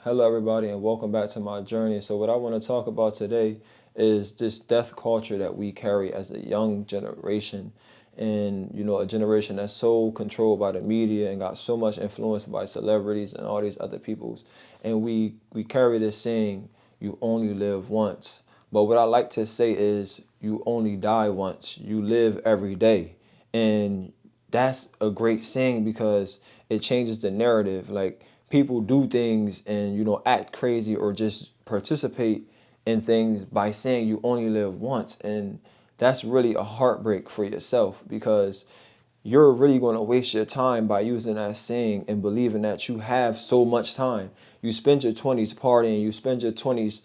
Hello, everybody, and welcome back to my journey. So, what I want to talk about today is this death culture that we carry as a young generation, and a generation that's so controlled by the media and got so much influence by celebrities and all these other peoples. And we carry this saying, "You only live once." But what I like to say is, "You only die once. You live every day," and that's a great saying because it changes the narrative. Like people do things and act crazy or just participate in things by saying you only live once, and that's really a heartbreak for yourself because you're really going to waste your time by using that saying and believing that you have so much time. You spend your 20s partying, you spend your 20s,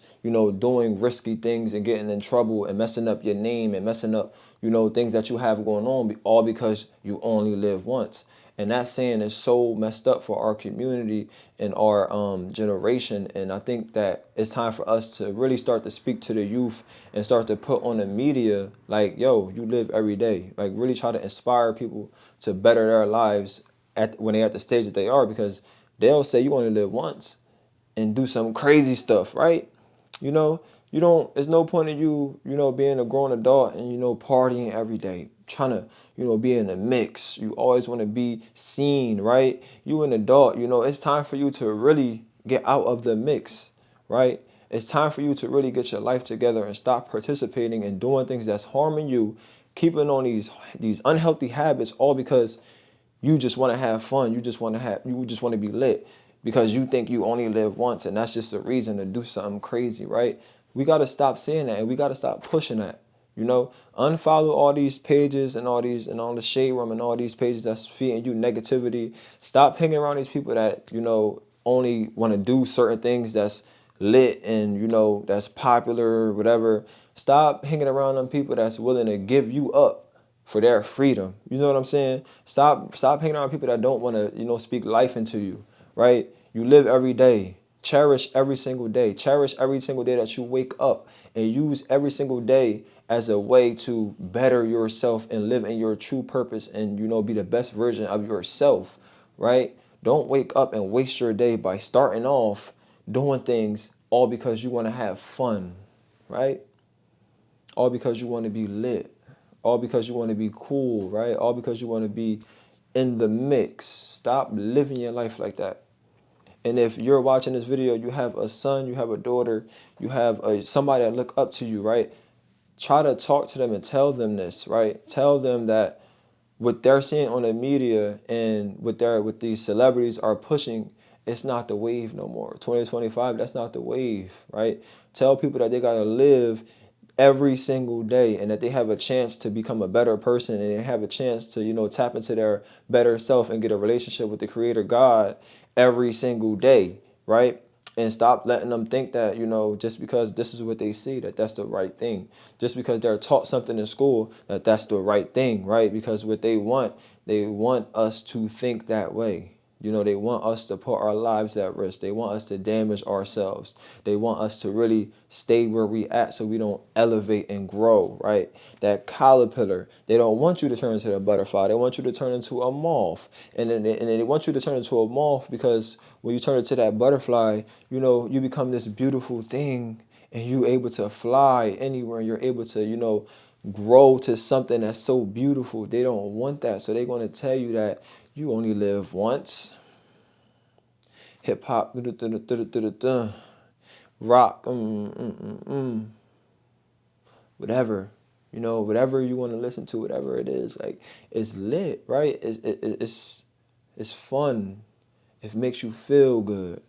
doing risky things and getting in trouble and messing up your name and messing up, things that you have going on, all because you only live once. And that saying is so messed up for our community and our generation. And I think that it's time for us to really start to speak to the youth and start to put on the media like, yo, you live every day. Like really try to inspire people to better their lives when they're at the stage that they are, because they'll say you only live once and do some crazy stuff, right? You know, you don't. There's no point in you, being a grown adult and partying every day, trying to, be in the mix. You always want to be seen, right? You an adult. It's time for you to really get out of the mix, right? It's time for you to really get your life together and stop participating and doing things that's harming you, keeping on these unhealthy habits, all because you just want to have fun. You just want to be lit because you think you only live once, and that's just a reason to do something crazy, right? We got to stop saying that, and we got to stop pushing that. Unfollow all these pages and all the shade room and all these pages that's feeding you negativity. Stop hanging around these people that only want to do certain things that's lit and that's popular or whatever. Stop hanging around them people that's willing to give you up for their freedom. You know what I'm saying? Stop hanging around people that don't want to, speak life into you, right? You live every day. Cherish every single day. Cherish every single day that you wake up, and use every single day as a way to better yourself and live in your true purpose and be the best version of yourself, right? Don't wake up and waste your day by starting off doing things all because you want to have fun, right? All because you want to be lit, all because you want to be cool, right? All because you want to be in the mix. Stop living your life like that. And if you're watching this video, you have a son, you have a daughter, you have somebody that look up to you, right? Try to talk to them and tell them this, right? Tell them that what they're seeing on the media and what these celebrities are pushing, it's not the wave no more. 2025, that's not the wave, right? Tell people that they gotta live every single day and that they have a chance to become a better person, and they have a chance to tap into their better self and get a relationship with the creator God every single day, right? And stop letting them think that just because this is what they see, that that's the right thing, just because they're taught something in school, that that's the right thing, right? Because what they want us to think that way. They want us to put our lives at risk. They want us to damage ourselves. They want us to really stay where we at so we don't elevate and grow, right? That caterpillar, they don't want you to turn into a butterfly. They want you to turn into a moth. And they want you to turn into a moth because when you turn into that butterfly, you become this beautiful thing, and you're able to fly anywhere. You're able to, grow to something that's so beautiful. They don't want that. So they're going to tell you that you only live once. Hip hop, rock, whatever. Whatever you want to listen to, whatever it is, like it's lit, right? It's fun. It makes you feel good,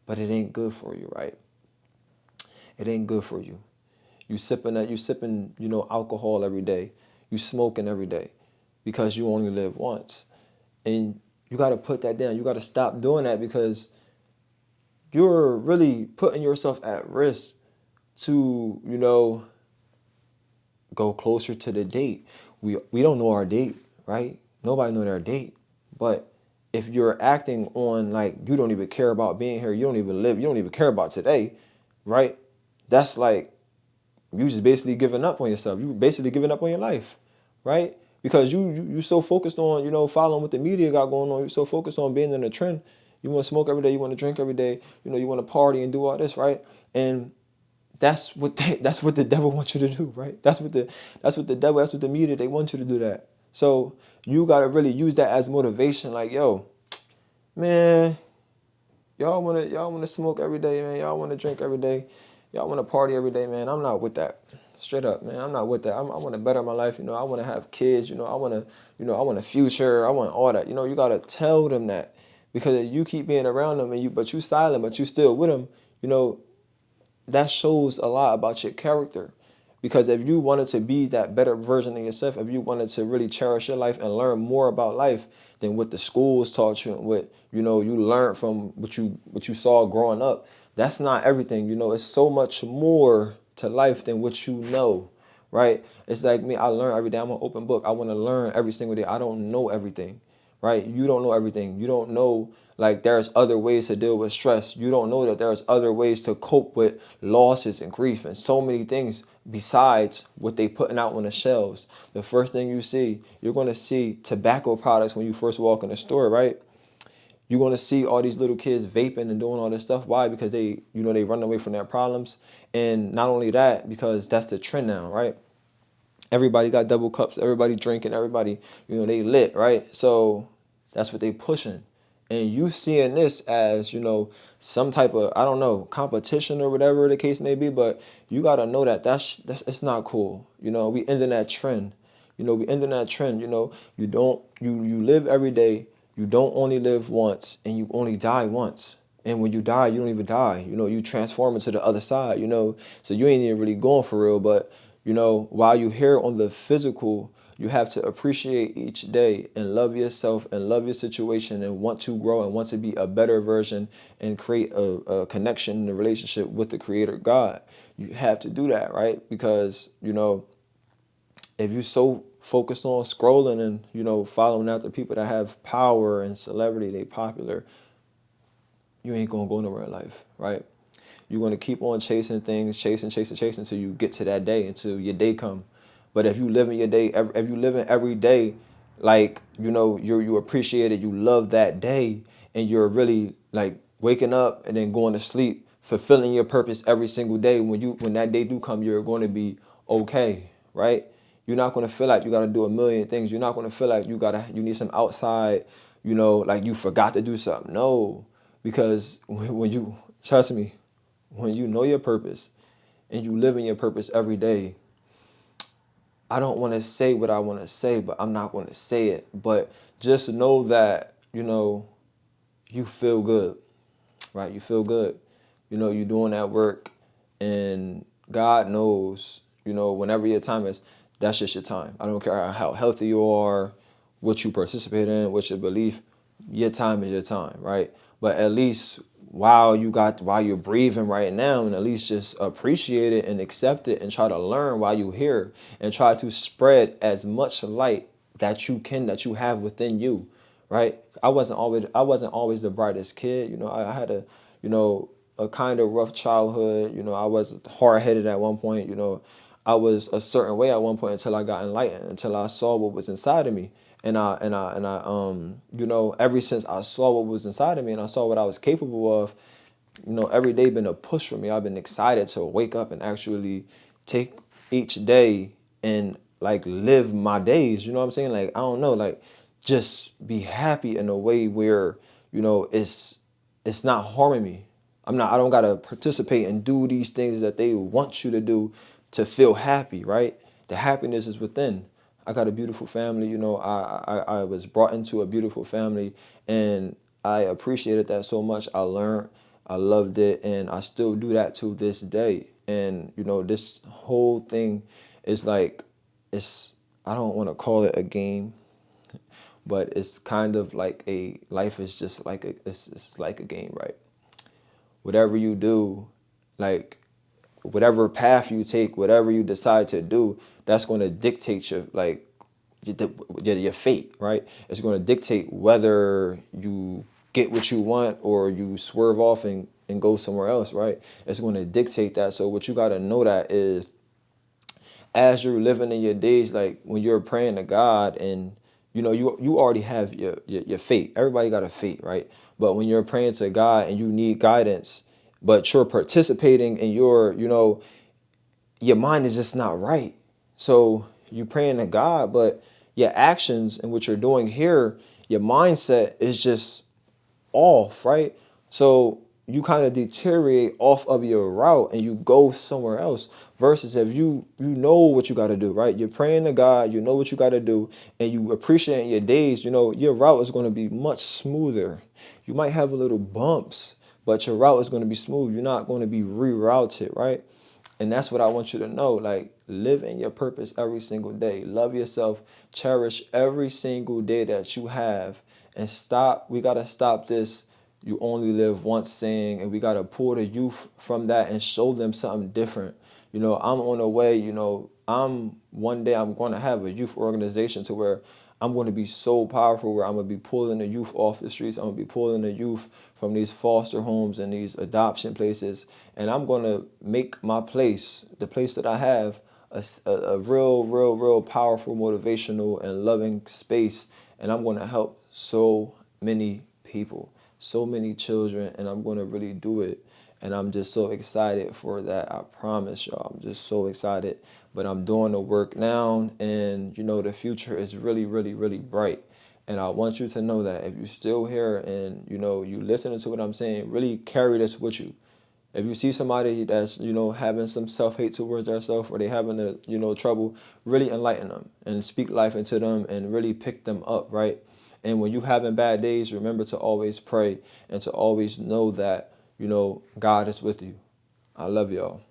but it ain't good for you, right? It ain't good for you. You sipping, alcohol every day. You smoking every day because you only live once. And you got to put that down. You got to stop doing that because you're really putting yourself at risk to, go closer to the date. We don't know our date, right? Nobody know their date. But if you're acting on like you don't even care about being here, you don't even live, you don't even care about today, right? That's like you just basically giving up on yourself. You basically giving up on your life, right? Because you so focused on following what the media got going on. You're so focused on being in the trend. You want to smoke every day. You want to drink every day. You want to party and do all this, right? And that's what the devil wants you to do, right? That's what the media, they want you to do that. So you gotta really use that as motivation. Like, yo, man, y'all wanna smoke every day, man. Y'all wanna drink every day. Y'all wanna party every day, man. I'm not with that. Straight up, man. I'm not with that. I want to better my life. I want to have kids. I want a future. I want all that. You gotta tell them that, because if you keep being around them but you silent, but you still with them, that shows a lot about your character. Because if you wanted to be that better version of yourself, if you wanted to really cherish your life and learn more about life than what the schools taught you and what you learned from what you saw growing up, that's not everything. It's so much more to life than what you know, right? It's like me. I learn every day. I'm an open book. I want to learn every single day. I don't know everything, right? You don't know everything. You don't know, like, there's other ways to deal with stress. You don't know that there's other ways to cope with losses and grief and so many things besides what they putting out on the shelves. The first thing you see, you're going to see tobacco products when you first walk in the store, right? You're going to see all these little kids vaping and doing all this stuff. Why? Because they run away from their problems. And not only that, because that's the trend now, right? Everybody got double cups. Everybody drinking. Everybody, they lit, right? So that's what they pushing. And you seeing this as, some type of, I don't know, competition or whatever the case may be. But you got to know that that's it's not cool. We ending that trend. We ending that trend. You live every day. You don't only live once, and you only die once. And when you die, you don't even die. You transform into the other side, So you ain't even really going for real. But, while you here on the physical, you have to appreciate each day and love yourself and love your situation and want to grow and want to be a better version and create a connection and a relationship with the Creator God. You have to do that, right? Because, if you're so focused on scrolling and, following after people that have power and celebrity, they popular, you ain't gonna go nowhere in life, right? You're gonna keep on chasing things, chasing until you get to that day, until your day come. But if you live in your day, if you live in every day, like, you appreciate it, you love that day, and you're really like waking up and then going to sleep, fulfilling your purpose every single day. When that day do come, you're going to be okay, right? You're not going to feel like you got to do a million things. You're not going to feel like you need some outside, like you forgot to do something. No, because when you, trust me, when you know your purpose and you live in your purpose every day, I don't want to say what I want to say, but I'm not going to say it. But just know that, you feel good, right? You feel good. You're doing that work, and God knows, whenever your time is, that's just your time. I don't care how healthy you are, what you participate in, what your belief, your time is your time, right? But at least while you're breathing right now, and at least just appreciate it and accept it and try to learn while you're here and try to spread as much light that you can, that you have within you, right? I wasn't always the brightest kid. I had a kind of rough childhood. I was hard headed at one point. I was a certain way at one point until I got enlightened, until I saw what was inside of me. And ever since I saw what was inside of me and I saw what I was capable of, every day been a push for me. I've been excited to wake up and actually take each day and like live my days. You know what I'm saying? Like, I don't know, like just be happy in a way where, it's not harming me. I don't gotta participate and do these things that they want you to do to feel happy, right? The happiness is within. I got a beautiful family. I was brought into a beautiful family, and I appreciated that so much. I learned, I loved it, and I still do that to this day. And this whole thing is like, I don't want to call it a game, but it's kind of like life is just like it's like a game, right? Whatever you do, like whatever path you take, whatever you decide to do, that's going to dictate your fate, right? It's going to dictate whether you get what you want or you swerve off and go somewhere else, right? It's going to dictate that. So what you got to know that is, as you're living in your days, like when you're praying to God and You know, you already have your fate. Everybody got a fate, right? But when you're praying to God and you need guidance, but you're participating in your mind is just not right. So you praying to God, but your actions and what you're doing here, your mindset is just off, right? So you kind of deteriorate off of your route and you go somewhere else. Versus if you know what you got to do, right? You're praying to God, you know what you got to do, and you appreciate your days. Your route is going to be much smoother. You might have a little bumps, but your route is going to be smooth. You're not going to be rerouted, right? And that's what I want you to know. Like, live in your purpose every single day. Love yourself. Cherish every single day that you have. And stop. We got to stop this "you only live once" saying. And we got to pull the youth from that and show them something different. I'm on the way. One day I'm going to have a youth organization to where I'm going to be so powerful, where I'm going to be pulling the youth off the streets. I'm going to be pulling the youth from these foster homes and these adoption places. And I'm going to make my place, the place that I have, a real, real, real powerful, motivational, and loving space. And I'm going to help so many people, so many children, and I'm going to really do it. And I'm just so excited for that. I promise y'all, I'm just so excited. But I'm doing the work now, and the future is really, really, really bright. And I want you to know that if you're still here and you listening to what I'm saying, really carry this with you. If you see somebody that's having some self-hate towards themselves, or they having trouble, really enlighten them and speak life into them and really pick them up, right? And when you having bad days, remember to always pray and to always know that God is with you. I love y'all.